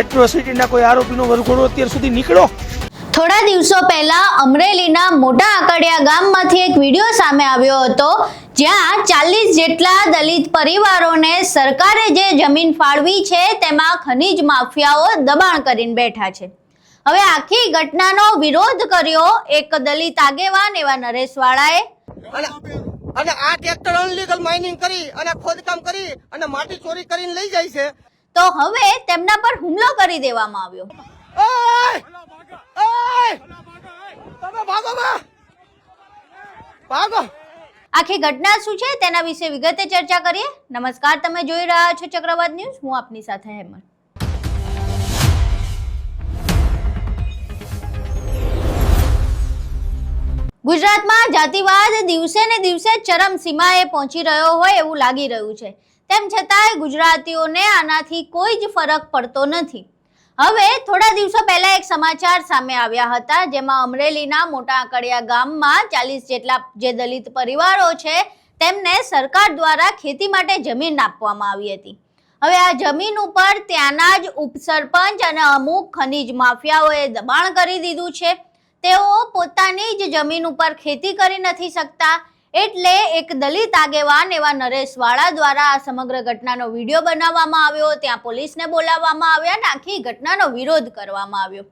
એટ્રોસિટીના કોઈ આરોપીનો વરઘોડો અત્યાર સુધી નીકળ્યો? થોડા દિવસો પહેલા અમરેલીના મોટા આકડિયા ગામમાંથી એક વિડીયો સામે આવ્યો હતો, જ્યાં 40 જેટલા દલિત પરિવારોને સરકારે જે જમીન ફાળવી છે તેમાં ખનીજ માફિયાઓ દબાણ કરીને બેઠા છે. હવે આખી ઘટનાનો વિરોધ કર્યો એક દલિત આગેવાન એવા નરેશ વાળાએ. અને આ ટ્રેક્ટર અનલીગલ માઇનિંગ કરી અને ખોદકામ કરી અને માટી ચોરી કરીને લઈ જાય છે. તો હવે તેમના પર હુમલો કરી દેવામાં આવ્યો. તમે ભાગો. આખી ઘટના શું છે તેના વિશે વિગતે ચર્ચા કરીએ. નમસ્કાર, તમે જોઈ રહ્યા છો ચક્રવાત ન્યૂઝ. હું આપની સાથે હેમંત. ગુજરાતમાં જાતિવાદ દિવસે ને દિવસે ચરમસીમાએ પહોંચી રહ્યો હોય એવું લાગી રહ્યું છે. તેમ છતાંય ગુજરાતીઓને આનાથી કોઈ જ ફરક પડતો નથી. હવે થોડા દિવસો પહેલા એક સમાચાર સામે આવ્યા હતા, જેમાં અમરેલીના મોટા આકડિયા ગામમાં 40 જેટલા જે દલિત પરિવારો છે તેમને સરકાર દ્વારા ખેતી માટે જમીન આપવામાં આવી હતી. હવે આ જમીન ઉપર ત્યાંના જ ઉપસરપંચ અને અમુક ખનીજ માફિયાઓએ દબાણ કરી દીધું છે. તેઓ પોતાની જ જમીન ઉપર ખેતી કરી નથી શકતા, એટલે એક દલિત આગેવાન એવા નરેશ વાળા દ્વારા આ સમગ્ર ઘટનાનો વિડીયો બનાવવામાં આવ્યો. ત્યાં પોલીસને બોલાવવામાં આવ્યા અને આખી ઘટનાનો વિરોધ કરવામાં આવ્યો.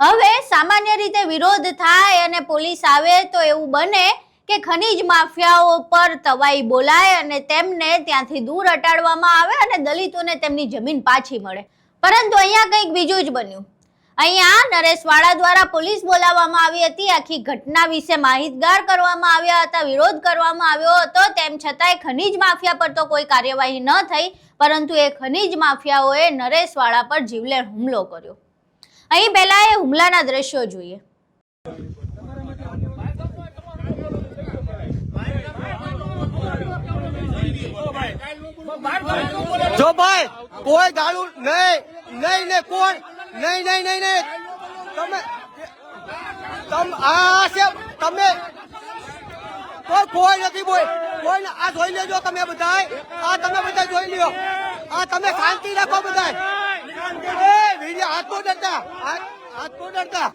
હવે સામાન્ય રીતે વિરોધ થાય અને પોલીસ આવે તો એવું બને કે ખનીજ માફિયાઓ પર તવાઈ બોલાય અને તેમને ત્યાંથી દૂર હટાડવામાં આવે અને દલિતોને તેમની જમીન પાછી મળે. પરંતુ અહીંયા કંઈક બીજું જ બન્યું. અહીંયા નરેશ વાળા દ્વારા પોલીસ બોલાવવામાં આવી હતી. આખી ઘટના વિશે માહિતગાર કરવામાં આવ્યા હતા, વિરોધ કરવામાં આવ્યો હતો. તેમ છતાંય ખનીજ માફિયા પર તો કોઈ કાર્યવાહી ન થઈ, પરંતુ એ ખનીજ માફિયાઓએ નરેશ વાળા પર જીવલેણ હુમલો કર્યો. અહીં પહેલા એ હુમલાના દ્રશ્યો જોઈએ. જો ભાઈ કોઈ ગાળું નહીં કોણ નહીં તમે કોઈ નથી બોલ કોઈ. આ જોઈ લેજો તમે બધા, તમે બધા જોઈ લ્યો. તમે શાંતિ રાખો બધા. હાથ તો ડરતા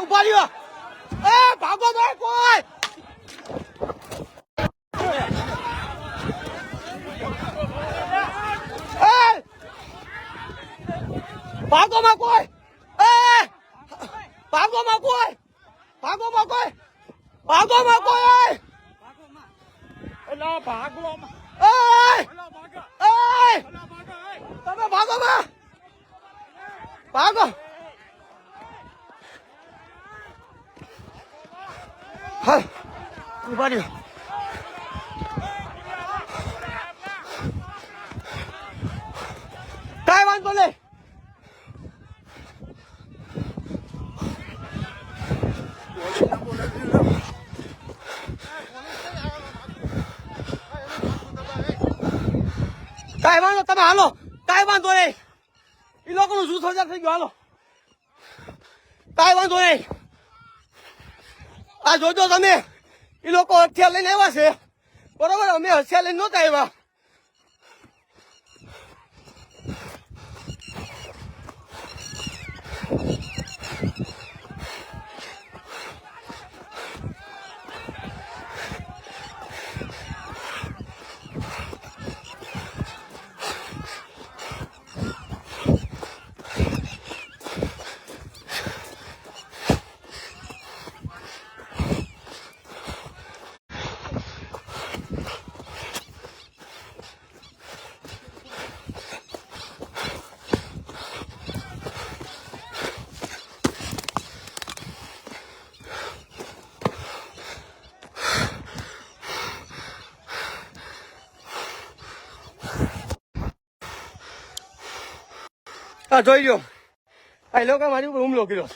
ઉભા રહ્યો. ભાગો ભાઈ કોઈ. ભાગોમાં કોઈ. તમે ભાગો. હા ઉભા રહ્યો. કાંઈ વાંધો નહીં. કાંઈ વાંધો, તમે હાલો. કાંઈ વાંધો નહીં. એ લોકોનું જૂથ હજાર થઈ ગયું. હાલો, કાંઈ વાંધો નહીં. આ જોજો તમે, એ લોકો હથિયાર લઈને આવ્યા છે, બરોબર. અમે હથિયાર લઈને નહોતા આવ્યા. આ જોઈ લો, આ લોકો મારી ઉપર હુમલો કર્યો.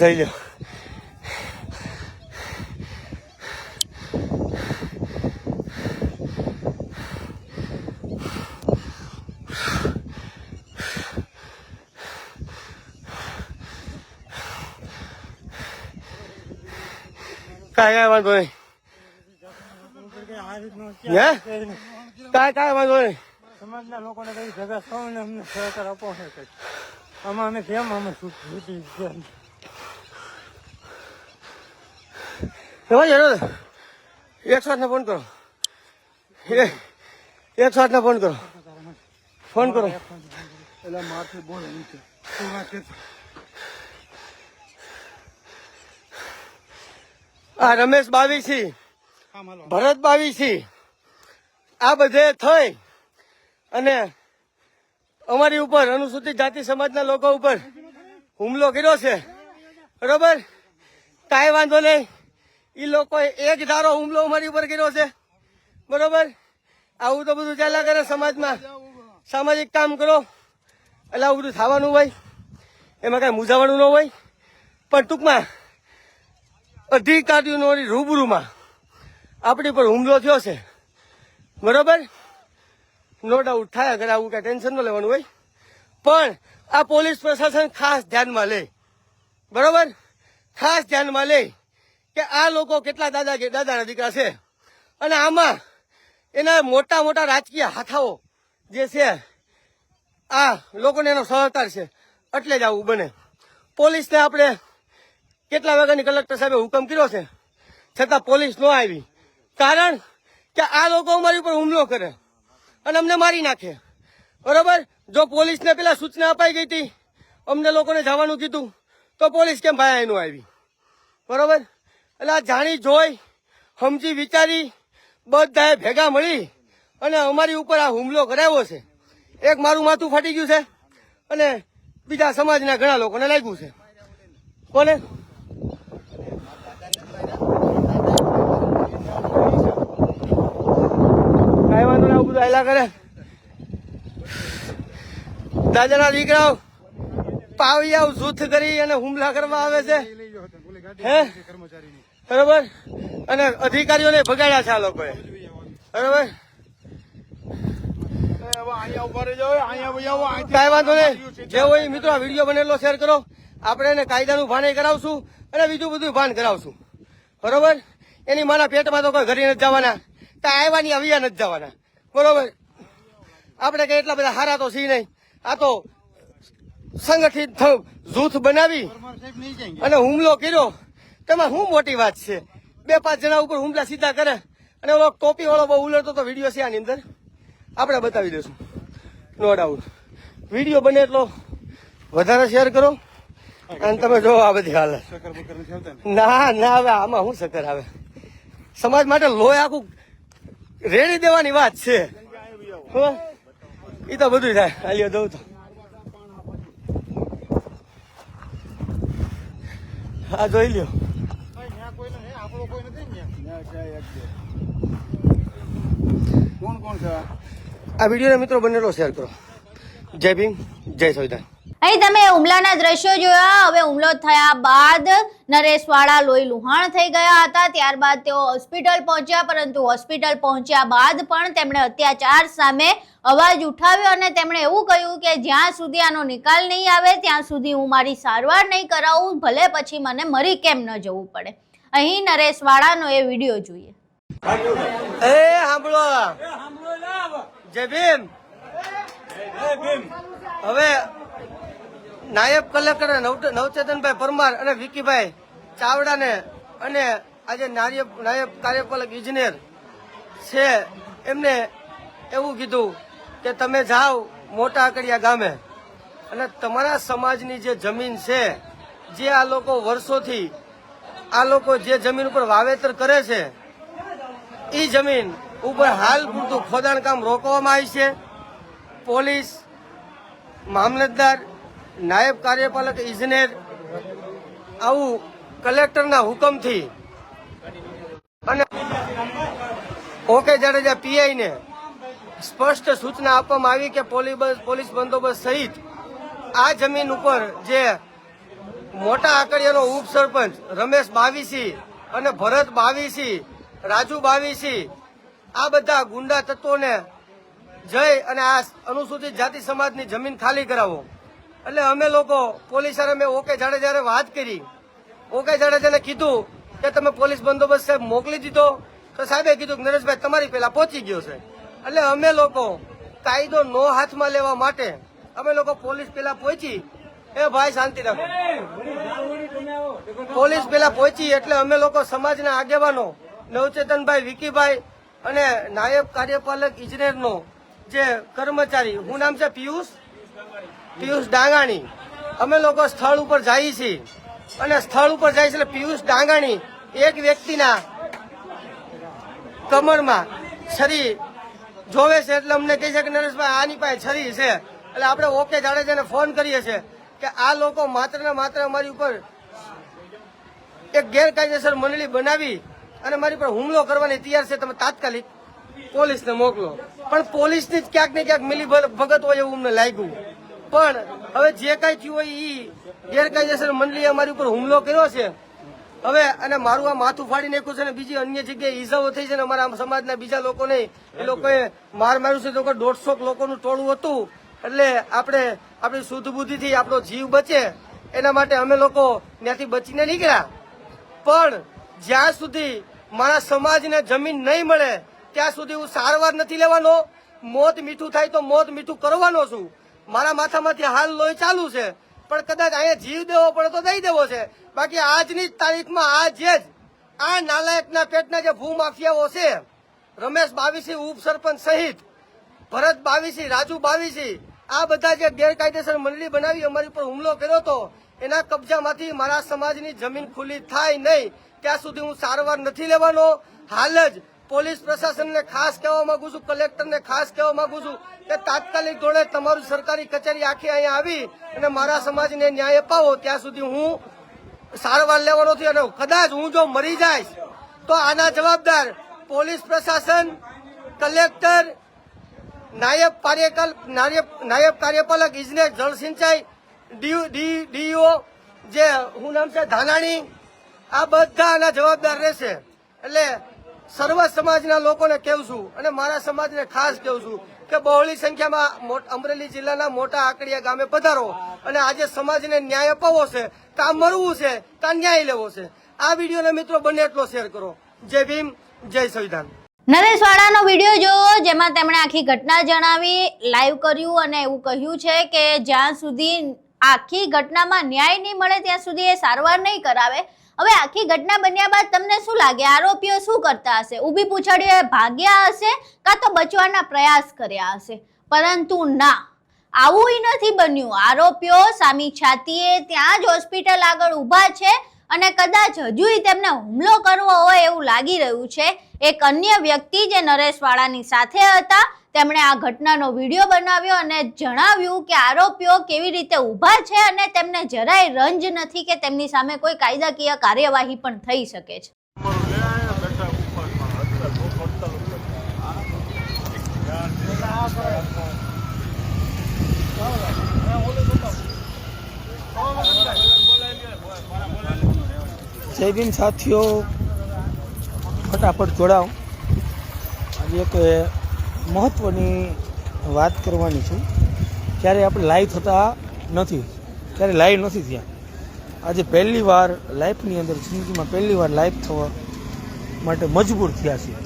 જોઈ લો. કાંઈ વાંધો નહીં. કાંઈ વાંધો નહીં. સમાજના લોકોને કઈ જગા સૌને અમને સહકાર આપો છે. આમાં અમે કેમ અમે છૂટી એમાં જરો 108 ને ફોન કરો. 108 ને ફોન કરો. ફોન કરો. એટલે મારથી બોલે નીચે આ રમેશ બાવીસી, ભરત બાવીસી, આ બધે થઈ અને અમારી ઉપર અનુસૂચિત જાતિ સમાજના લોકો ઉપર હુમલો કર્યો છે. બરોબર, કાંઈ વાંધો નહીં. એ લોકોએ એક ધારો હુમલો અમારી ઉપર કર્યો છે. બરોબર, આવું તો બધું ચાલ્યા કરે સમાજમાં. સામાજિક કામ કરો એટલે આવું બધું થવાનું હોય, એમાં કાંઈ મૂંઝાવાનું ન હોય. પણ ટૂંકમાં અધિકારીઓનો રૂબરૂમાં આપણી પર હુમલો થયો છે. બરોબર, નો ડાઉટ થાય અગર આવું કઈ ટેન્શન ન લેવાનું હોય. પણ આ પોલીસ પ્રશાસન ખાસ ધ્યાનમાં લે. બરોબર, ખાસ ધ્યાનમાં લે કે આ લોકો કેટલા દાદાના દીકરા છે અને આમાં એના મોટા મોટા રાજકીય હાથાઓ જે છે આ લોકોને એનો સહકાર છે. એટલે જ આવું બને. પોલીસને આપણે કેટલા વાગ્યાની કલેક્ટર સાહેબે હુકમ કર્યો છે છતાં પોલીસ ન આવી. કારણ કે આ લોકો અમારી ઉપર હુમલો કરે અને અમને મારી નાખે. બરોબર, જો પોલીસને પેલા સૂચના અપાઈ ગઈ હતી, અમને લોકોને જવાનું કીધું, તો પોલીસ કેમ ભાઈ એનું આવી? બરોબર, એટલે આ જાણી જોઈ સમજી વિચારી બધાએ ભેગા મળી અને અમારી ઉપર આ હુમલો કરાવ્યો છે. એક મારું માથું ફાટી ગયું છે અને બીજા સમાજના ઘણા લોકોને લાગ્યું છે. કોને? કાંઈ વાંધો ના, બધું હાલ્યા કરે. દાદાના દીકરાઓ પાવિયાઓ જૂથ કરી અને હુમલા કરવા આવે છે. હે, બરોબર, અને અધિકારીઓને ભગાડ્યા છે આ લોકોએ. બરોબર, કાંઈ વાંધો નહીં. જે હોય મિત્રો, આ વિડીયો બનેલો શેર કરો. આપણે એને કાયદાનું ભાન કરાવશું અને બીજું બધું ભાન કરાવશું. બરોબર, એની માના પેટમાં તો કોઈ ઘરે નથી જવાના, ત્યાં આવ્યાની આવ્યા નથી જવાના. બરોબર, આપણે કઈ એટલા બધા હારા તો સી નહીં. આ તો સંગઠિત જૂથ બનાવી અને હુમલો કર્યો. તેમાં શું મોટી વાત છે? 2-5 જણા ઉપર હુમલા સીધા કરે અને ઓલો ટોપી વાળો બહુ ઉલટતો તો વિડીયો છે આની અંદર, આપણે બતાવી દઈશું. No doubt. વિડીયો બને એટલો વધારે શેર કરો અને તમે જો આ બધી હાલત. ના ના, હવે આમાં શું શક્કર આવે? સમાજ માટે લોહી આખું રેડી દેવાની વાત છે. એ તો બધું થાય. હાલ્યો દઉં તો હા, જોઈ લ્યો. આ વિડીયો મિત્રો બનેલો શેર કરો. જય ભીમ, જય સંવિધાન. અહીં તમે હુમલાના દ્રશ્યો જોયા. હવે હુમલો થયા બાદ નરેશવાળા લોહી લુહાણ થઈ ગયા હતા. ત્યારબાદ તેઓ હોસ્પિટલ પહોંચ્યા, પરંતુ હોસ્પિટલ પહોંચ્યા બાદ પણ તેમણે અત્યાચાર સામે અવાજ ઉઠાવ્યો અને તેમણે એવું કહ્યું કે જ્યાં સુધી આનો નિકાલ નહીં આવે ત્યાં સુધી હું મારી સારવાર નહીં કરાવું, ભલે પછી મને મરી કેમ ન જવું પડે. અહીં નરેશવાળાનો એ વિડીયો જોઈએ. એ સાંભળો, જય ભીમ. હવે નાયબ કલેક્ટર નવચેતનભાઈ પરમાર અને વિકીભાઈ ચાવડાને અને આજે નાયબ કાર્યપાલક ઇજનેર છે એમને એવું કીધું કે તમે જાઓ મોટા આકડિયા ગામે અને તમારા સમાજની જે જમીન છે, જે આ લોકો વર્ષોથી આ લોકો જે જમીન ઉપર વાવેતર કરે છે, એ જમીન ઉપર હાલ પૂરતું ખોદાણ કામ રોકવામાં આવી છે. પોલીસ, મામલતદાર, નાયબ કાર્યપાલક ઇજનેર આવું કલેક્ટરના હુકમથી અને ઓકે જાડેજા પીઆઈ ને સ્પષ્ટ સૂચના આપવામાં આવી કે પોલીસ બંદોબસ્ત સહિત આ જમીન ઉપર જે મોટા આકડિયાનો ઉપસરપંચ રમેશ બાવીસી અને ભરત બાવીસી, રાજુ બાવીસી, આ બધા ગુંડા તત્વોને જઈ અને આ અનુસૂચિત જાતિ સમાજની જમીન ખાલી કરાવો. એટલે અમે લોકો પોલીસ અમે ઓકે જાડેજાને વાત કરી. ઓકે જાડેજાને કીધું કે તમે પોલીસ બંદોબસ્ત સાહેબ મોકલી દીધો, તો સાહેબે કીધું કે નરેશભાઈ તમારી પેલા પહોંચી ગયો છે. એટલે અમે લોકો કાયદો નો હાથમાં લેવા માટે અમે લોકો પોલીસ પેલા પહોંચી. એ ભાઈ શાંતિ રાખો. પોલીસ પેલા પહોંચી એટલે અમે લોકો સમાજના આગેવાનો નવચેતનભાઈ, વિકીભાઈ અને નાયબ કાર્યપાલક ઇજનેરનો જે કર્મચારી, હું નામ છે પિયુષ ડાંગાણી, અમે લોકો સ્થળ ઉપર જઈએ છીએ. અને સ્થળ ઉપર જાય છે એટલે પિયુષ ડાંગાણી એક વ્યક્તિના કમરમાં છરી જોવે છે. એટલે અમને કહે છે કે નરેશભાઈ આની પાસે છરી છે. એટલે આપણે ઓકે જાડેજાને ફોન કરીએ છીએ કે આ લોકો માત્ર ને માત્ર અમારી ઉપર એક ગેરકાયદેસર મંડળી બનાવી અને મારી પર હુમલો કરવાની તૈયાર છે. તમે તાત્કાલિક પોલીસને મોકલો. પણ પોલીસની જ ક્યાંક ને ક્યાંક મિલી ભગત હોય એવું અમને લાગ્યું. પણ હવે જે કઈ થયું હોય એ ગેરકાયદેસર મંડળીએ અમારી ઉપર હુમલો કર્યો છે. હવે અને મારું આ માથું ફાડી નાખ્યું છે ને બીજી અન્ય જગ્યાએ ઈજાઓ થઈ છે ને અમારા સમાજના બીજા લોકોને એ લોકોએ માર્યું છે. તો 150 લોકોનું ટોળું હતું. એટલે આપણે આપણી શુદ્ધ બુદ્ધિથી આપણો જીવ બચે એના માટે અમે લોકો ત્યાંથી બચીને નીકળ્યા. પણ જ્યાં સુધી મારા સમાજને જમીન નહીં મળે ત્યાં સુધી હું સારવાર નથી લેવાનો. મોત મીઠું થાય તો મોત મીઠું કરવાનો છું. મારા માથામાંથી હાલ લોહી ચાલુ છે, પણ કદાચ અહીંયા જીવ દેવો પડે તો દઈ દેવો છે. બાકી આજની જ તારીખમાં આજે જ આ નાલાયકના પેટના જે ભૂમાફિયાઓ છે, રમેશ બાવીસી ઉપસરપંચ સહિત ભરત બાવીસી, રાજુ બાવીસી, આ બધા જે ગેરકાયદેસર મંડળી બનાવી અમારી ઉપર હુમલો કર્યો હતો, એના કબજામાંથી મારા સમાજની જમીન ખુલ્લી થાય નહીં ત્યાં સુધી હું સારવાર નથી લેવાનો. હાલ જ પોલીસ પ્રશાસનને ખાસ કહેવા માંગુ છું, કલેક્ટરને ખાસ કહેવા માંગુ છું કે તાત્કાલિક ધોરણે તમારું સરકારી કચેરી આખી અહીંયા આવી અને મારા સમાજને ન્યાય અપાવો. ત્યાં સુધી હું સારવાર લેવાનો નથી. અને કદાચ હું જો મરી જાય તો આના જવાબદાર પોલીસ પ્રશાસન, કલેક્ટર, નાયબ કાર્યપાલક ઇજનેર જળ સિંચાઈ, ડીઈઓ જે હું નામ છે ધાનાણી, આ બધા આના જવાબદાર રહેશે. એટલે સર્વ સમાજના લોકોને કહું છું અને મારા સમાજને ખાસ કહું છું કે બહોળી સંખ્યામાં અમરેલી જિલ્લાના મોટા આકડિયા ગામે પધારો અને આજે સમાજને ન્યાય અપાવવો છે. કાં મરવું છે કાં ન્યાય લેવો છે. આ વિડીયોને મિત્રો બને એટલો શેર કરો. જય ભીમ, જય સંવિધાન. નરેશવાળાનો વિડીયો જોયો જેમાં તેમણે આખી ઘટના જણાવી, લાઈવ કર્યું અને એવું કહ્યું છે કે જ્યાં સુધી આખી ઘટનામાં ન્યાય નહીં મળે ત્યાં સુધી એ સારવાર નહીં કરાવે. હવે આખી ઘટના બન્યા બાદ તમને શું લાગે, આરોપીઓ શું કરતા હશે? ઊભી પૂછડીએ ભાગ્યા હશે કાં તો બચવાના પ્રયાસ કર્યા હશે? પરંતુ ના, આવું નથી બન્યું. આરોપીઓ સામી છાતીએ ત્યાં જ હોસ્પિટલ આગળ ઊભા છે અને કદાચ હજુય તેમને હુમલો કરવો હોય એવું લાગી રહ્યું છે. એક અન્ય વ્યક્તિ જે નરેશવાળાની સાથે હતા તેમણે આ ઘટનાનો વિડીયો બનાવ્યો અને જણાવ્યું કે આરોપીઓ કેવી રીતે ઊભા છે અને તેમને જરાય રંજ નથી કે તેમની સામે કોઈ કાયદાકીય કાર્યવાહી પણ થઈ શકે છે. જય ભીમ સાથીઓ, ફટાફટ જોડાઓ. આજે એક મહત્ત્વની વાત કરવાની છું. ક્યારે આપણે લાઈવ થતા નથી, ક્યારે લાઈવ નથી થયા. આજે પહેલી વાર લાઈફની અંદર, જિંદગીમાં પહેલી વાર લાઈવ થવા માટે મજબૂર થયા છીએ.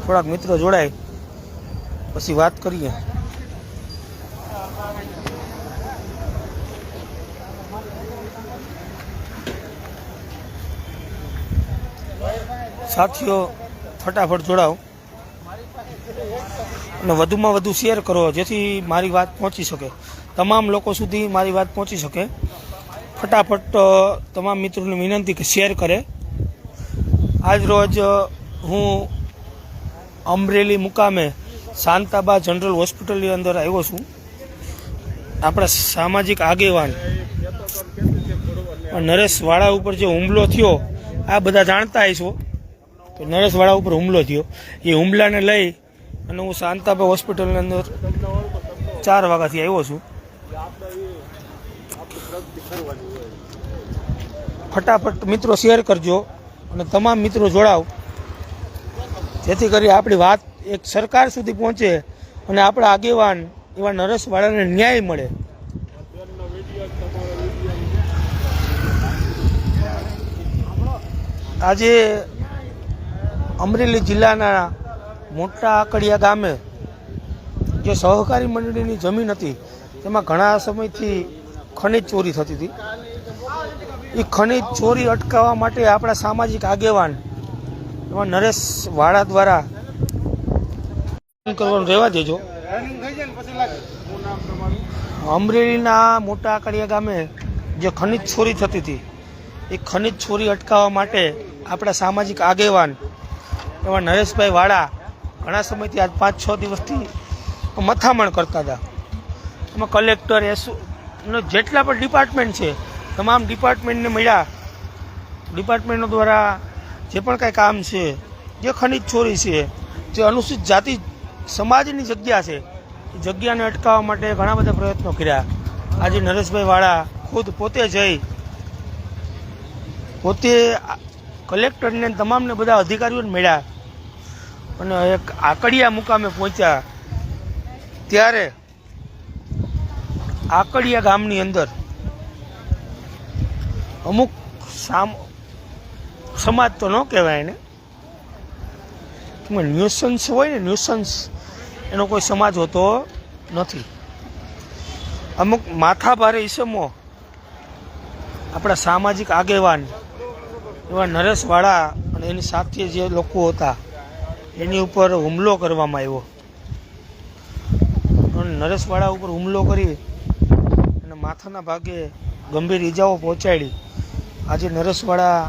થોડાક મિત્રો જોડાય પછી વાત કરીએ. સાથીઓ ફટાફટ જોડાઓ અને વધુમાં વધુ શેર કરો જેથી મારી વાત પહોંચી શકે, તમામ લોકો સુધી મારી વાત પહોંચી શકે. ફટાફટ તમામ મિત્રોને વિનંતી કે શેર કરે. આજ રોજ હું અમરેલી મુકામે શાંતાબા જનરલ હોસ્પિટલની અંદર આવ્યો છું. આપણા સામાજિક આગેવાન નરેશવાળા ઉપર જે હુમલો થયો આ બધા જાણતા હશો. તો નરેશવાળા ઉપર હુમલો થયો, એ હુમલાને લઈ અને હું શાંતાબા હોસ્પિટલની અંદર 4 વાગ્યાથી આવ્યો છું. ફટાફટ મિત્રો શેર કરજો અને તમામ મિત્રો જોડાવ જેથી કરી આપણી વાત એક સરકાર સુધી પહોંચે અને આપણા આગેવાન એવા નરેશવાળાને ન્યાય મળે. આજે અમરેલી જિલ્લાના મોટા આકડિયા ગામે જે સહકારી મંડળીની જમીન હતી તેમાં ઘણા સમયથી ખનિજ ચોરી થતી હતી. એ ખનિજ ચોરી અટકાવવા માટે આપણા સામાજિક આગેવાન એમાં નરેશ વાળા દ્વારા કરવાનું રહેવા દેજો. અમરેલીના મોટા આકડિયા ગામે જે ખનિજ ચોરી થતી હતી એ ખનિજ ચોરી અટકાવવા માટે આપણા સામાજિક આગેવાન એમાં નરેશભાઈ વાળા ઘણા સમયથી આજ 5-6 દિવસથી મથામણ કરતા હતા. એમાં કલેક્ટર જેટલા પણ ડિપાર્ટમેન્ટ છે તમામ ડિપાર્ટમેન્ટને મળ્યા. ડિપાર્ટમેન્ટો દ્વારા જે પણ કાંઈ કામ છે, જે ખનિજ ચોરી છે, જે અનુસૂચિત જાતિ સમાજની જગ્યા છે એ જગ્યાને અટકાવવા માટે ઘણા બધા પ્રયત્નો કર્યા. આજે નરેશભાઈ વાળા ખુદ પોતે કલેક્ટરને તમામને બધા અધિકારીઓને મળ્યા અને એક આકડિયા મુકામે પહોંચ્યા. ત્યારે આકડિયા ગામની અંદર અમુક સમાજ તો ન કહેવાય એને, ન્યુસન્સ હોય ને, ન્યુસન્સ એનો કોઈ સમાજ હોતો નથી. અમુક માથાભારે ઈસમો આપણા સામાજિક આગેવાન એવા નરેશવાળા અને એની સાથે જે લોકો હતા એની ઉપર હુમલો કરવામાં આવ્યો. અને નરેશવાળા ઉપર હુમલો કરી અને માથાના ભાગે ગંભીર ઈજાઓ પહોંચાડી. આજે નરેશવાળા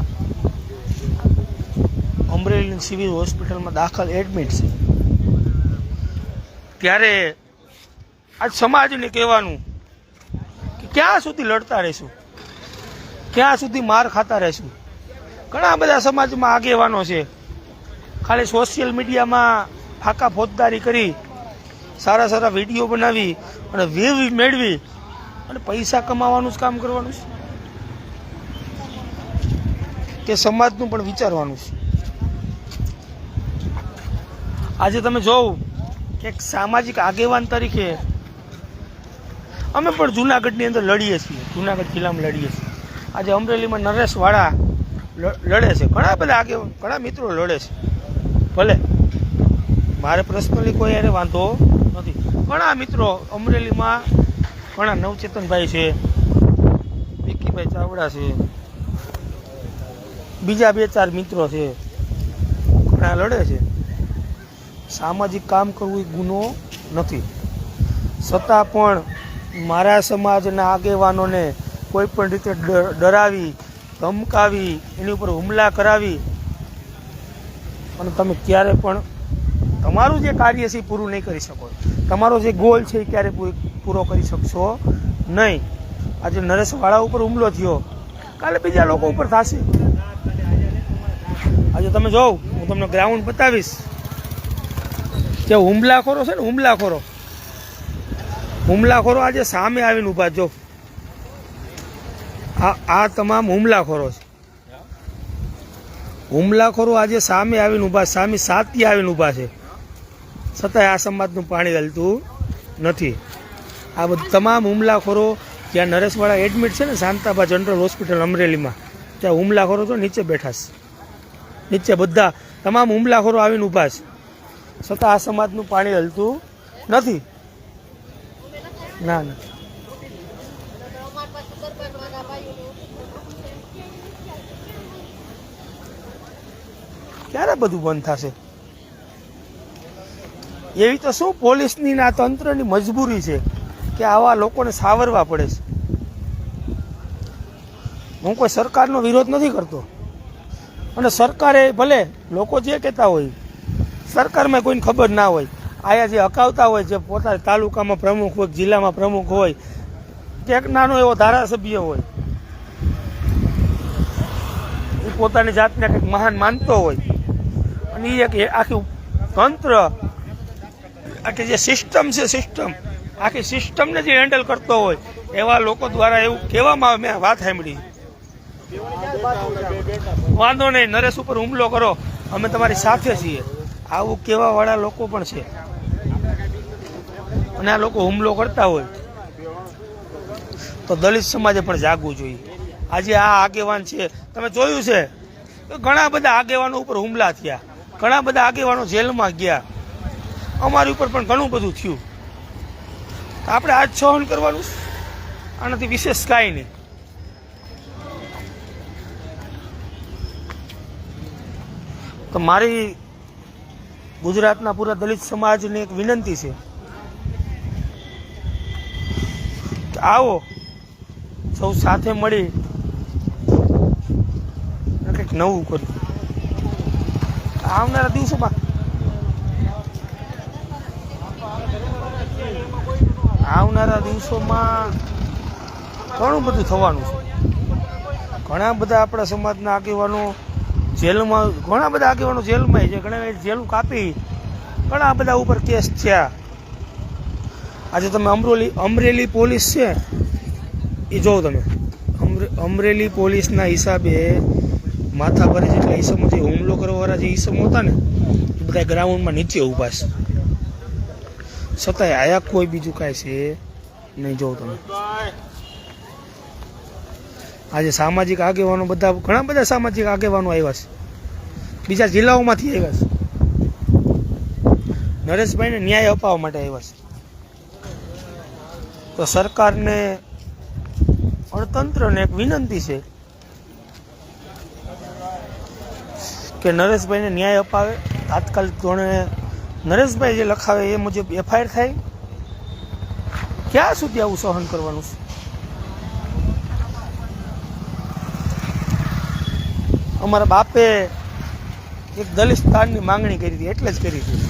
અમરેલી સિવિલ હોસ્પિટલમાં દાખલ એડમિટ છે. ત્યારે આજ સમાજને કહેવાનું કે ક્યાં સુધી લડતા રહીશું, ક્યાં સુધી માર ખાતા રહીશું. ઘણા બધા સમાજમાં આગેવાનો છે, ખાલી સોશિયલ મીડિયામાં ફાકા ફોજદારી કરી સારા સારા વિડીયો બનાવી અને વેવ મેળવી અને પૈસા કમાવાનું જ કામ કરવાનું છે કે સમાજનું પણ વિચારવાનું છે. આજે તમે જોવ કે એક સામાજિક આગેવાન તરીકે અમે પણ જુનાગઢની અંદર લડીએ છીએ, જુનાગઢ જિલ્લામાં લડીએ છીએ. આજે અમરેલીમાં નરેશવાળા લડે છે, ઘણા બધા આગેવાન, ઘણા મિત્રો લડે છે. ભલે મારે પર્સનલી કોઈ યારે વાંધો નથી. ઘણા મિત્રો અમરેલીમાં, ઘણા નવચેતનભાઈ છે, વિકીભાઈ ચાવડા છે, બીજા 2-4 મિત્રો છે, ઘણા લડે છે. સામાજિક કામ કરવું એ ગુનો નથી. છતાં પણ મારા સમાજના આગેવાનોને કોઈ પણ રીતે ડરાવી, ધમકાવી, એની ઉપર હુમલા કરાવી અને તમે ક્યારે પણ તમારું જે કાર્ય છે એ પૂરું નહીં કરી શકો. તમારો જે ગોલ છે એ ક્યારે પૂરો કરી શકશો નહીં. આજે નરેશવાળા ઉપર હુમલો થયો, કાલે બીજા લોકો ઉપર થશે. આજે તમે જોવ, હું તમને ગ્રાઉન્ડ બતાવીશ કે હુમલાખોરો છે ને, હુમલાખોરો આજે સામે આવીને ઊભા. જો આ તમામ હુમલાખોરો છે. હુમલાખોરો આજે સામે આવીને ઊભા, સામે સાથી આવીને ઊભા છે. છતાંય આ સમાજનું પાણી હલતું નથી. આ બધા તમામ હુમલાખોરો જ્યાં નરેશવાળા એડમિટ છે ને, શાંતાબા જનરલ હોસ્પિટલ અમરેલીમાં, ત્યાં હુમલાખોરો તો નીચે બેઠા છે. નીચે બધા તમામ હુમલાખોરો આવીને ઊભા છે. છતાં આ સમાજનું પાણી હલતું નથી. ના ના, ક્યારે બધું બંધ થશે? એવી તો શું પોલીસની આ તંત્રની મજબૂરી છે કે આવા લોકોને સાવરવા પડે છે. હું કોઈ સરકારનો વિરોધ નથી કરતો, અને સરકારે ભલે લોકો જે કહેતા હોય, સરકારમાં કોઈને ખબર ના હોય. આયા જે હકાવતા હોય, જે પોતાના તાલુકામાં પ્રમુખ હોય, જિલ્લામાં પ્રમુખ હોય, કે એક નાનો એવો ધારાસભ્ય હોય, એ પોતાની જાતને કંઈક મહાન માનતો હોય અને એ એક આખી તંત્ર, આખી જે સિસ્ટમ છે, આખી સિસ્ટમને જે હેન્ડલ કરતો હોય એવા લોકો દ્વારા એવું કહેવામાં આવે. મેં વાત સાંભળી, વાંધો નહીં, નરેશ ઉપર હુમલો કરો, અમે તમારી સાથે છીએ, આવું કહેવાવાળા લોકો પણ છે. અને આ લોકો હુમલો કરતા હોય તો દલિત સમાજે પણ જાગવું જોઈએ. આજે આ આગેવાન છે, તમે જોયું છે તો ઘણા બધા આગેવાનો ઉપર હુમલા થયા, ઘણા બધા આગેવાનો જેલમાં ગયા, અમારી ઉપર પણ ઘણું બધું થયું. આપણે આજ સહન કરવાનું, આનાથી વિશેષ કાંઈ નહીં. તો મારી ગુજરાતના પૂરા દલિત સમાજને એક વિનંતી છે કે આવો સૌ સાથે મળી કંઈક નવું કર્યું. આવનારા દિવસોમાં ઘણું બધું થવાનું છે. ઘણા બધા આપણા સમાજના આગેવાનો જેલમાં, ઘણા બધા આગેવાનો જેલમાં છે, ઘણા જેલું કાપી, ઘણા બધા ઉપર કેસ થયા. આજે તમે અમરેલી પોલીસ છે એ જોવો તમે, અમરેલી પોલીસના હિસાબે માથા પર જેટલા ઈસમો જે હુમલો કરવાવાળા જે ઈસમો હતા ને એ બધા ગ્રાઉન્ડમાં નીચે ઊભા છે, છતાંય આયા કોઈ બીજું કાંઈ છે નહીં. જોવો તમે આજે સામાજિક આગેવાનો બધા, ઘણા બધા સામાજિક આગેવાનો આવ્યા છે, બીજા જિલ્લાઓમાંથી આવ્યા છે, નરેશભાઈને ન્યાય અપાવવા માટે આવ્યા છે. તો સરકારને, અર્થતંત્રને એક વિનંતી છે કે નરેશભાઈને ન્યાય અપાવે, તાત્કાલિક ધોરણે નરેશભાઈ જે લખાવે એ મુજબ એફઆઈઆર થાય. ક્યાં સુધી આવું સહન કરવાનું છે? અમારા બાપે એક દલિત સ્થાનની માંગણી કરી હતી, એટલે જ કરી હતી.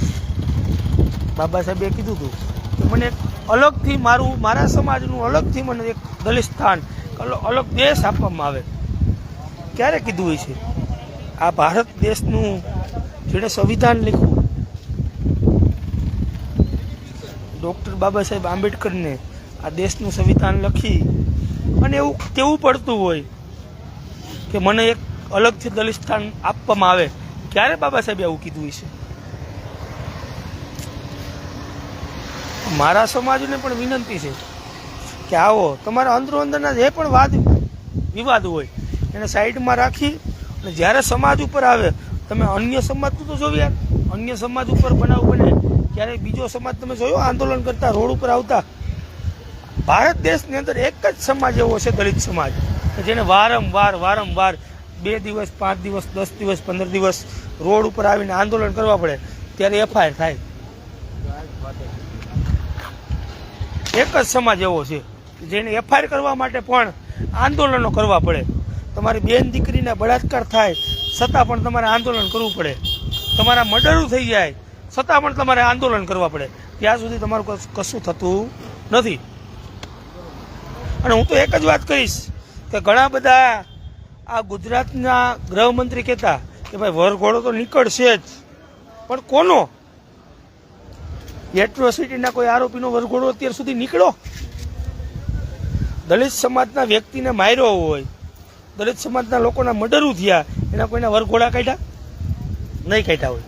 બાબા સાહેબે કીધું હતું કે મને એક અલગથી મારા સમાજનું અલગથી મને એક દલિત સ્થાન, અલગ દેશ આપવામાં આવે. ક્યારે કીધું હોય છે? આ ભારત દેશનું જેણે સંવિધાન લખ્યું, ડૉક્ટર બાબા સાહેબ આંબેડકરને આ દેશનું સંવિધાન લખી અને એવું કેવું પડતું હોય કે મને એક અલગથી દલિત સ્થાન આપવામાં આવે. ક્યારે બાબા સાહેબે આવું કીધું હોય છે? મારા સમાજને પણ વિનંતી છે કે આવો, તમારા અંદરો અંદરના જે પણ વાદ વિવાદ હોય એને સાઈડમાં રાખી અને જ્યારે સમાજ ઉપર આવે, તમે અન્ય સમાજનું તો જોયું યાર, અન્ય સમાજ ઉપર બનાવ બને ત્યારે બીજો સમાજ તમે જોયો આંદોલન કરતા, રોડ ઉપર આવતા. ભારત દેશની અંદર એક જ સમાજ એવો છે, દલિત સમાજ, કે જેને વારંવાર 2 દિવસ, 5 દિવસ, 10 દિવસ, 15 દિવસ રોડ ઉપર આવીને આંદોલન કરવા પડે ત્યારે એફઆઈઆર થાય. એક જ સમાજ એવો છે જેને એફઆઈઆર કરવા માટે પણ આંદોલનો કરવા પડે. તમારી બેન દીકરીને બળાત્કાર થાય છતાં પણ તમારે આંદોલન કરવું પડે, તમારા મર્ડર થઈ જાય છતાં પણ તમારે આંદોલન કરવા પડે. ત્યાં સુધી તમારું કશું થતું નથી. અને હું તો એક જ વાત કહીશ કે ઘણા બધા આ ગુજરાતના ગૃહમંત્રી કહેતા કે ભાઈ વરઘોડો તો નીકળશે જ, પણ કોનો? એટ્રોસિટીના કોઈ આરોપીનો વરઘોડો અત્યાર સુધી નીકળ્યો? દલિત સમાજના વ્યક્તિને માર્યો હોય, દલિત સમાજના લોકોના મર્ડરો થયા, એના કોઈના વરઘોડા કાઢ્યા? નહીં કાઢ્યા હોય.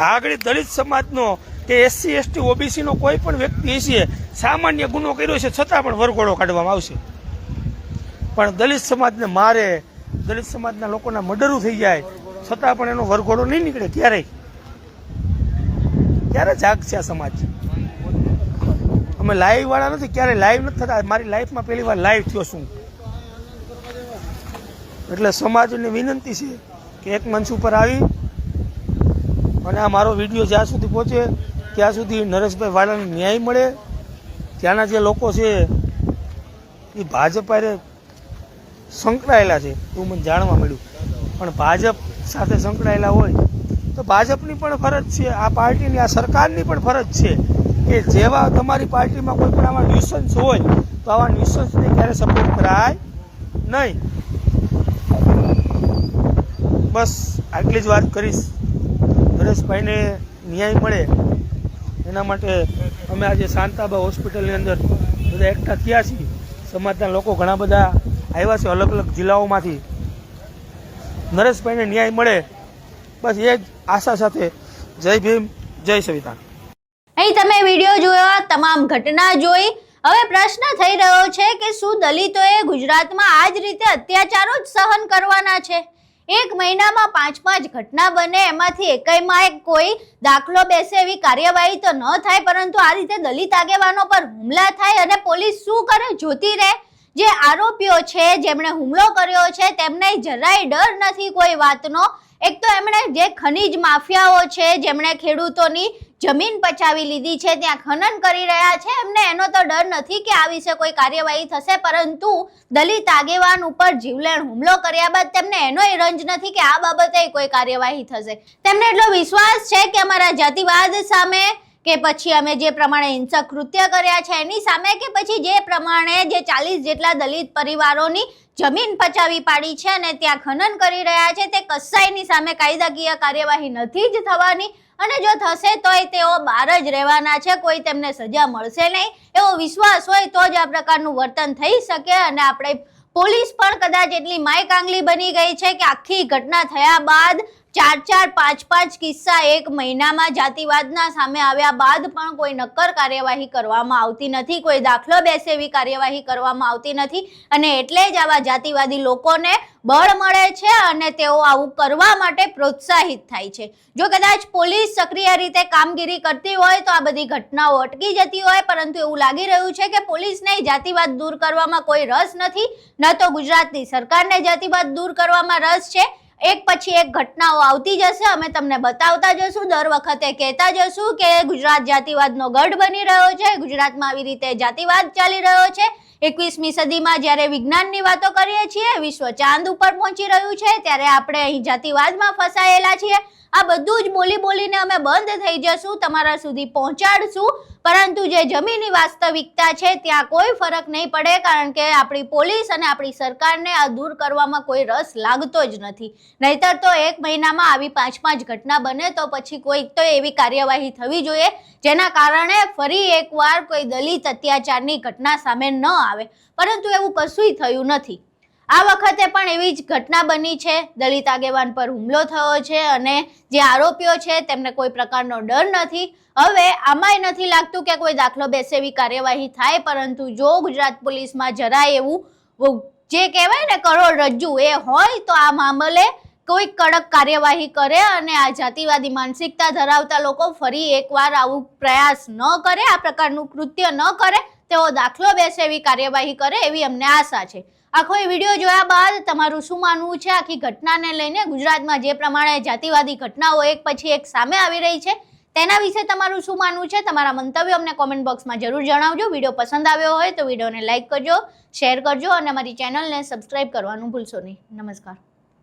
આગળ દલિત સમાજનો કે SC ST OBC નો કોઈ પણ વ્યક્તિ હશે, સામાન્ય ગુનો કર્યો છે છતાં પણ વરઘોડો કાઢવામાં આવશે. પણ દલિત સમાજને મારે, દલિત સમાજના લોકોના મર્ડરો થઈ જાય છતાં પણ એનો વરઘોડો નહીં નીકળે. ક્યારે જાગશે આ સમાજ? અમે લાઈવ વાળા નથી, ક્યારે લાઈવ નથી થતા. મારી લાઈફમાં પહેલી વાર લાઈવ થયો છું. એટલે સમાજને વિનંતી છે કે એક મંચ ઉપર આવી અને આ મારો વિડીયો જ્યાં સુધી પહોંચે ત્યાં સુધી નરેશભાઈ વાળાને ન્યાય મળે. ત્યાંના જે લોકો છે એ ભાજપ હારે સંકળાયેલા છે એવું મને જાણવા મળ્યું. પણ ભાજપ સાથે સંકળાયેલા હોય તો ભાજપની પણ ફરજ છે, આ પાર્ટીની, આ સરકારની પણ ફરજ છે કે જેવા તમારી પાર્ટીમાં કોઈ પણ આવા ન્યુસન્સ હોય તો આવા ન્યુસન્સને ક્યારે સપોર્ટ કરાય નહીં. બસ આટલી જ વાત કરીશ. નરેશભાઈને ન્યાય મળે એના માટે અમે આજે શાંતાબા હોસ્પિટલની અંદર બધા એકઠા થયા છીએ. સમાજના લોકો ઘણા બધા આવ્યા છે અલગ અલગ જિલ્લાઓમાંથી. નરેશભાઈને ન્યાય મળે બસ એ જ આશા સાથે. જય ભીમ, જય સંવિધાન. અહીં તમે વિડીયો જોયો, તમામ ઘટના જોઈ હવે પ્રશ્ન થઈ રહ્યો છે કે શું દલિતોએ ગુજરાતમાં આ જ રીતે અત્યાચારો જ સહન કરવાના છે? એક મહિનામાં 5 ઘટના બને, એમાંથી એકમાં કોઈ દાખલો બેસે એવી કાર્યવાહી તો ન થાય, પરંતુ આ રીતે દલિત આગેવાનો પર હુમલા થાય અને પોલીસ શું કરે? જોતી રહે? જે આરોપીઓ છે, જેમણે હુમલો કર્યો છે, તેમને જરાય ડર નથી કોઈ વાતનો. એક તો એમણે જે ખનીજ માફિયાઓ છે, જેમણે ખેડૂતોની જમીન પચાવી લીધી છે, ત્યાં ખનન કરી રહ્યા છે, એમને એનો તો ડર નથી કે આ વિશે કોઈ કાર્યવાહી થશે, પરંતુ દલિત આગેવાન ઉપર જીવલેણ હુમલો કર્યા બાદ તેમને એનોય રંજ નથી કે આ બાબતે કોઈ કાર્યવાહી થશે. તેમને એટલો વિશ્વાસ છે કે અમારા જાતિવાદ સામે કે પછી અમે જે પ્રમાણે હિંસક કૃત્ય કર્યા છે એની સામે, કે પછી જે પ્રમાણે જે 40 જેટલા દલિત પરિવારોની જમીન પચાવી પાડી છે અને ત્યાં ખનન કરી રહ્યા છે, તે કસાઈની સામે કાયદાકીય કાર્યવાહી નથી જ થવાની, અને જો થશે તોય તેઓ બહાર જ રહેવાના છે, કોઈ તેમને સજા મળશે નહીં. એવો વિશ્વાસ હોય તો જ આ પ્રકારનું વર્તન થઈ શકે. અને આપણે પોલીસ પણ કદાચ એટલી માયકાંગલી બની ગઈ છે કે આખી ઘટના થયા બાદ 4, 5 કિસ્સા એક મહિનામાં જાતિવાદના સામે આવ્યા બાદ પણ કોઈ નક્કર કાર્યવાહી કરવામાં આવતી નથી, કોઈ દાખલો બેસે એવી કાર્યવાહી કરવામાં આવતી નથી, અને એટલે જ આવા જાતિવાદી લોકોને બળ મળે છે અને તેઓ આવું કરવા માટે પ્રોત્સાહિત થાય છે. જો કદાચ પોલીસ સક્રિય રીતે કામગીરી કરતી હોય તો આ બધી ઘટનાઓ અટકી જતી હોય, પરંતુ એવું લાગી રહ્યું છે કે પોલીસને જાતિવાદ દૂર કરવામાં કોઈ રસ નથી, ન તો ગુજરાતની સરકારને જાતિવાદ દૂર કરવામાં રસ છે. એક પછી એક ઘટનાઓ આવતી જશે, અમે તમને બતાવતા જશું, દર વખતે કહેતા જશું કે ગુજરાત જાતિવાદનો ગઢ બની રહ્યો છે, ગુજરાતમાં આવી રીતે જાતિવાદ ચાલી રહ્યો છે. 21મી સદીમાં જ્યારે વિજ્ઞાનની વાતો કરીએ છીએ, વિશ્વ ચાંદ ઉપર પહોંચી રહ્યું છે, ત્યારે આપણે અહીં જાતિવાદમાં ફસાયેલા છીએ. આ બધું જ બોલી બોલીને અમે બંધ થઈ જશું, તમારા સુધી પહોંચાડશું, પરંતુ જે જમીની વાસ્તવિકતા છે ત્યાં કોઈ ફરક નહીં પડે, કારણ કે આપણી પોલીસ અને આપણી સરકારને આ દૂર કરવામાં કોઈ રસ લાગતો જ નથી. નહીતર તો એક મહિનામાં આવી 5 ઘટના બને તો પછી કોઈક તો એવી કાર્યવાહી થવી જોઈએ જેના કારણે ફરી એકવાર કોઈ દલિત અત્યાચારની ઘટના સામે ન આવે, પરંતુ એવું કશુંય થયું નથી. આ વખતે પણ એવી જ ઘટના બની છે, દલિત આગેવાન પર હુમલો થયો છે અને જે આરોપીઓ છે તેમને કોઈ પ્રકારનો ડર નથી. હવે આમાંય નથી લાગતું કે કોઈ દાખલો બેસે એવી કાર્યવાહી થાય, પરંતુ જો ગુજરાત પોલીસમાં જરાય એવું જે કહેવાય ને કરોડરજ્જુ એ હોય તો આ મામલે કોઈ કડક કાર્યવાહી કરે અને આ જાતિવાદી માનસિકતા ધરાવતા લોકો ફરી એકવાર આવું પ્રયાસ ન કરે, આ પ્રકારનું કૃત્ય ન કરે, તેઓ દાખલો બેસે એવી કાર્યવાહી કરે એવી અમને આશા છે. આખો એ વિડીયો જોયા બાદ તમારું શું માનવું છે આખી ઘટનાને લઈને? ગુજરાતમાં જે પ્રમાણે જાતિવાદી ઘટનાઓ એક પછી એક સામે આવી રહી છે તેના વિશે તમારું શું માનવું છે? તમારા મંતવ્યો અમને કોમેન્ટ બોક્સમાં જરૂર જણાવજો. વિડીયો પસંદ આવ્યો હોય તો વિડીયોને લાઇક કરજો, શેર કરજો અને અમારી ચેનલને સબસ્ક્રાઇબ કરવાનું ભૂલશો નહીં. નમસ્કાર.